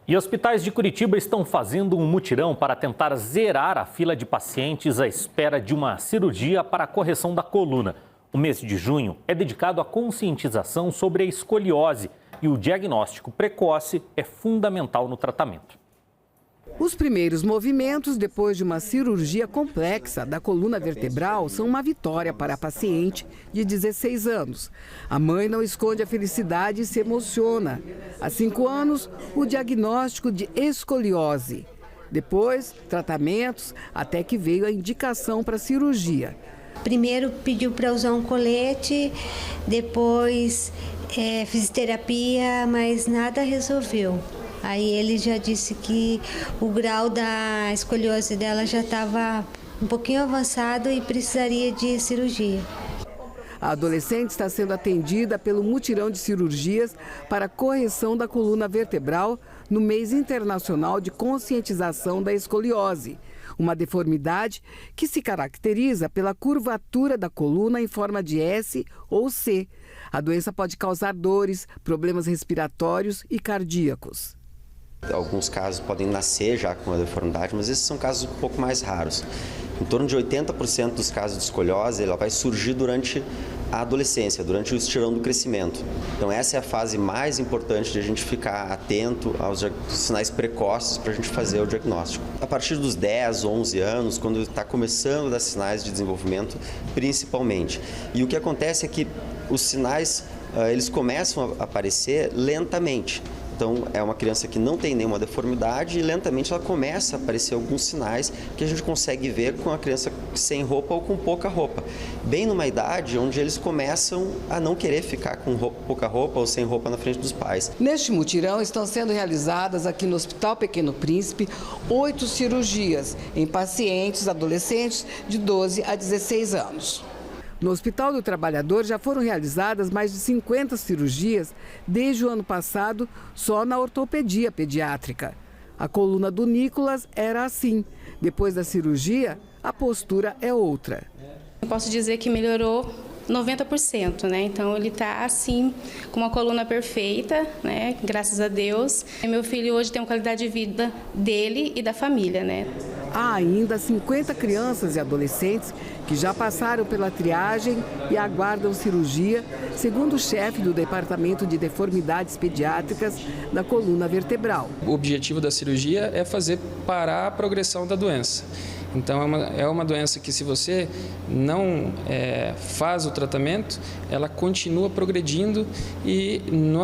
E hospitais de Curitiba estão fazendo um mutirão para tentar zerar a fila de pacientes à espera de uma cirurgia para a correção da coluna. O mês de junho é dedicado à conscientização sobre a escoliose e o diagnóstico precoce é fundamental no tratamento. Os primeiros movimentos depois de uma cirurgia complexa da coluna vertebral são uma vitória para a paciente de 16 anos. A mãe não esconde a felicidade e se emociona. Há 5 anos, o diagnóstico de escoliose. Depois, tratamentos, até que veio a indicação para a cirurgia. Primeiro pediu para usar um colete, depois fisioterapia, mas nada resolveu. Aí ele já disse que o grau da escoliose dela já estava um pouquinho avançado e precisaria de cirurgia. A adolescente está sendo atendida pelo mutirão de cirurgias para correção da coluna vertebral no mês internacional de conscientização da escoliose, uma deformidade que se caracteriza pela curvatura da coluna em forma de S ou C. A doença pode causar dores, problemas respiratórios e cardíacos. Alguns casos podem nascer já com a deformidade, mas esses são casos um pouco mais raros. Em torno de 80% dos casos de escoliose, ela vai surgir durante a adolescência, durante o estirão do crescimento. Então essa é a fase mais importante de a gente ficar atento aos sinais precoces para a gente fazer o diagnóstico. A partir dos 10, 11 anos, quando está começando a dar sinais de desenvolvimento, principalmente. E o que acontece é que os sinais, eles começam a aparecer lentamente. Então, é uma criança que não tem nenhuma deformidade e lentamente ela começa a aparecer alguns sinais que a gente consegue ver com a criança sem roupa ou com pouca roupa. Bem numa idade onde eles começam a não querer ficar com pouca roupa ou sem roupa na frente dos pais. Neste mutirão estão sendo realizadas aqui no Hospital Pequeno Príncipe 8 cirurgias em pacientes adolescentes de 12 a 16 anos. No Hospital do Trabalhador já foram realizadas mais de 50 cirurgias desde o ano passado só na ortopedia pediátrica. A coluna do Nicolas era assim. Depois da cirurgia, a postura é outra. Eu posso dizer que melhorou 90%, né? Então ele está assim, com uma coluna perfeita, né? Graças a Deus. Meu filho hoje tem uma qualidade de vida dele e da família, né? Há ainda 50 crianças e adolescentes que já passaram pela triagem e aguardam cirurgia, segundo o chefe do Departamento de Deformidades Pediátricas da coluna vertebral. O objetivo da cirurgia é fazer parar a progressão da doença. Então, é uma doença que, se você não faz o tratamento, ela continua progredindo e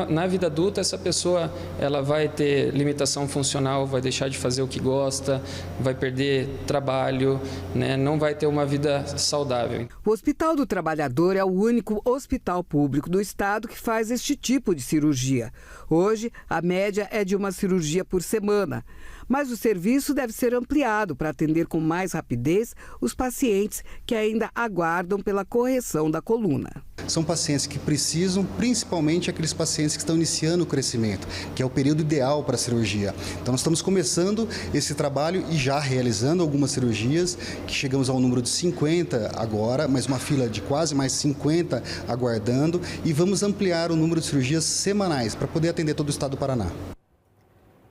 na vida adulta essa pessoa ela vai ter limitação funcional, vai deixar de fazer o que gosta, vai perder trabalho, né? Não vai ter uma vida saudável. O Hospital do Trabalhador é o único hospital público do estado que faz este tipo de cirurgia. Hoje, a média é de uma cirurgia por semana. Mas o serviço deve ser ampliado para atender com mais rapidez os pacientes que ainda aguardam pela correção da coluna. São pacientes que precisam, principalmente aqueles pacientes que estão iniciando o crescimento, que é o período ideal para a cirurgia. Então nós estamos começando esse trabalho e já realizando algumas cirurgias, que chegamos ao número de 50 agora, mas uma fila de quase mais 50 aguardando, e vamos ampliar o número de cirurgias semanais para poder atender todo o estado do Paraná.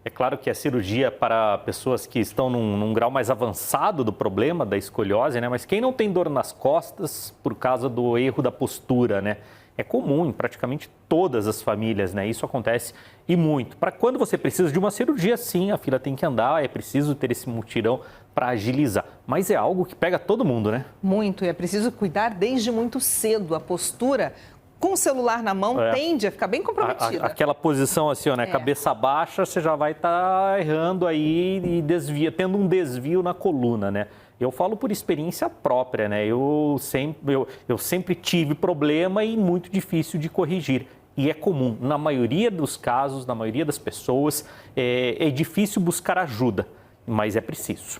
É claro que a cirurgia para pessoas que estão num grau mais avançado do problema da escoliose, né? Mas quem não tem dor nas costas por causa do erro da postura, né? É comum em praticamente todas as famílias, né? Isso acontece e muito. Para quando você precisa de uma cirurgia, sim, a fila tem que andar, é preciso ter esse mutirão para agilizar. Mas é algo que pega todo mundo, né? Muito, e é preciso cuidar desde muito cedo. A postura com o celular na mão tende a ficar bem comprometida. Aquela posição assim, ó, né? Cabeça baixa, você já vai estar errando aí e tendo um desvio na coluna, né? Eu falo por experiência própria, né? Eu sempre tive problema e muito difícil de corrigir. E é comum, na maioria dos casos, na maioria das pessoas, é difícil buscar ajuda, mas é preciso.